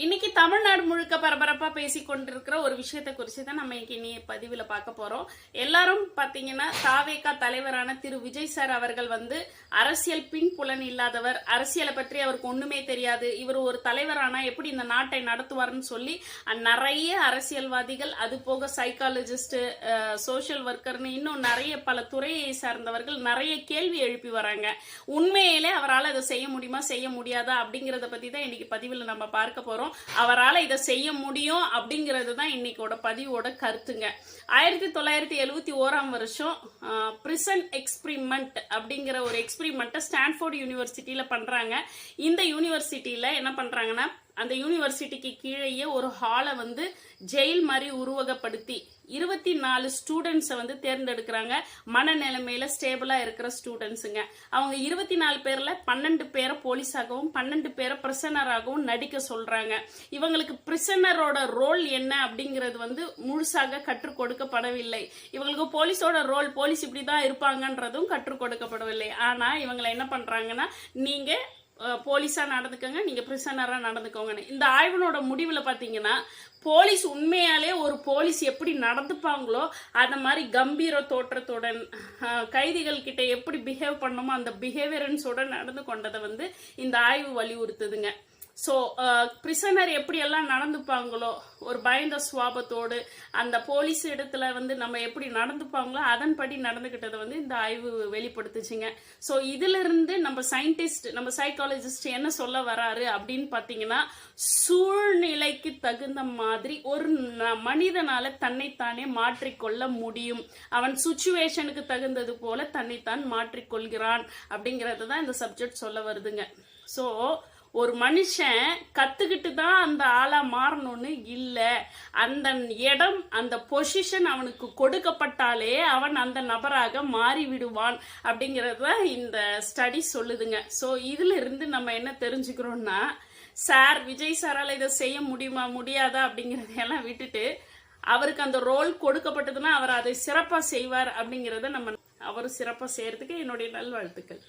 இன்னைக்கு தமிழ்நாடு முழுக்க பரபரப்பா பேசி கொண்டிருக்கிற ஒரு விஷயத்தை குறித்து தான் நம்ம இன்னைக்கு பதிவில் பார்க்க போறோம். எல்லாரும் பாத்தீங்கன்னா தாவேகா தலைவரான திரு விஜய் சார் அவர்கள் அரசியல் பின்புலன் இல்லாதவர், அரசியலை பற்றி அவருக்கு ஒண்ணுமே தெரியாது, இவர் ஒரு தலைவரானா எப்படி இந்த நாட்டை நடத்துவார்னு சொல்லி நிறைய அரசியல்வாதிகள், அது போக சைக்காலஜிஸ்ட், சோசியல் ஒர்க்கர்னு இன்னும் நிறைய பல துறையை சார்ந்தவர்கள் நிறைய கேள்வி எழுப்பி வராங்க. உண்மையிலே அவரால் அதை செய்ய முடியுமா செய்ய முடியாதா அப்படிங்கறத பத்தி தான் இன்னைக்கு பதிவில் நம்ம பார்க்க போறோம். அவரால் இதை செய்ய முடியும் அப்படிங்கிறது தான் இன்னைக்கோட பதிவோட கருத்துங்க. 1971 பிரிசன் எக்ஸ்பிரிமெண்ட் அப்படிங்கிற ஒரு எக்ஸ்பிரிமெண்ட்டை ஸ்டான்ஃபோர்ட் யூனிவர்சிட்டியில பண்றாங்க. இந்த யூனிவர்சிட்டியில என்ன பண்றாங்கன்னா, அந்த யூனிவர்சிட்டிக்கு கீழேயே ஒரு ஹாலை ஜெயில் மாதிரி உருவகப்படுத்தி 24 ஸ்டூடெண்ட்ஸை தேர்ந்தெடுக்கிறாங்க. மனநிலைமையில ஸ்டேபிளா இருக்கிற ஸ்டூடெண்ட்ஸுங்க. அவங்க 24 பேர்ல 12 பேரை போலீஸாகவும் 12 பேரை பிரிசனராகவும் நடிக்க சொல்றாங்க. இவங்களுக்கு பிரிசனரோட ரோல் என்ன அப்படிங்கிறது முழுசாக கற்றுக் கொடுக்கப்படவில்லை. இவங்களுக்கு போலீஸோட ரோல், போலீஸ் இப்படிதான் இருப்பாங்கன்றதும் கற்றுக் கொடுக்கப்படவில்லை. ஆனா இவங்களை என்ன பண்றாங்கன்னா, நீங்க போலீஸா நடந்துக்கோங்க, நீங்க பிரிசனரா நடந்துக்கோங்க. இந்த ஆய்வினோட முடிவுல பாத்தீங்கன்னா, போலீஸ் உண்மையாலே ஒரு போலீஸ் எப்படி நடந்துப்பாங்களோ அந்த மாதிரி கம்பீர தோற்றத்துடன், கைதிகள் கிட்ட எப்படி பிஹேவ் பண்ணணுமோ அந்த பிஹேவியரன்ஸோட நடந்து கொண்டதை இந்த ஆய்வு வலியுறுத்துதுங்க. ஸோ பிரிசனர் எப்படி எல்லாம் நடந்துப்பாங்களோ, ஒரு பயந்த சுவாபத்தோடு அந்த போலீஸ் இடத்துல நம்ம எப்படி நடந்துப்பாங்களோ அதன்படி நடந்துகிட்டதை இந்த ஆய்வு வெளிப்படுத்துச்சுங்க. ஸோ இதுல இருந்து நம்ம சயின்டிஸ்ட், நம்ம சைக்காலஜிஸ்ட் என்ன சொல்ல வராரு அப்படின்னு பாத்தீங்கன்னா, சூழ்நிலைக்கு தகுந்த மாதிரி ஒரு மனிதனால தன்னைத்தானே மாற்றிக்கொள்ள முடியும். அவன் சுச்சுவேஷனுக்கு தகுந்தது போல தன்னைத்தான் மாற்றிக்கொள்கிறான் அப்படிங்கறது தான் இந்த சப்ஜெக்ட் சொல்ல வருதுங்க. ஸோ ஒரு மனுஷன் கத்துக்கிட்டு தான் அந்த ஆளா மாறணும்னு இல்ல, அந்த இடம், அந்த பொசிஷன் அவனுக்கு கொடுக்கப்பட்டாலே அவன் அந்த நபராக மாறி விடுவான் அப்படிங்கறத இந்த ஸ்டடி சொல்லுதுங்க. ஸோ இதுல இருந்து நம்ம என்ன தெரிஞ்சுக்கிறோம்னா, சார் விஜய் சாரால இதை செய்ய முடியுமா முடியாதா அப்படிங்கறதையெல்லாம் விட்டுட்டு, அவருக்கு அந்த ரோல் கொடுக்கப்பட்டதுன்னா அவர் அதை சிறப்பா செய்வார் அப்படிங்கறத நம்ம அவர் சிறப்பா செய்யறதுக்கு என்னுடைய நல்வாழ்த்துக்கள்.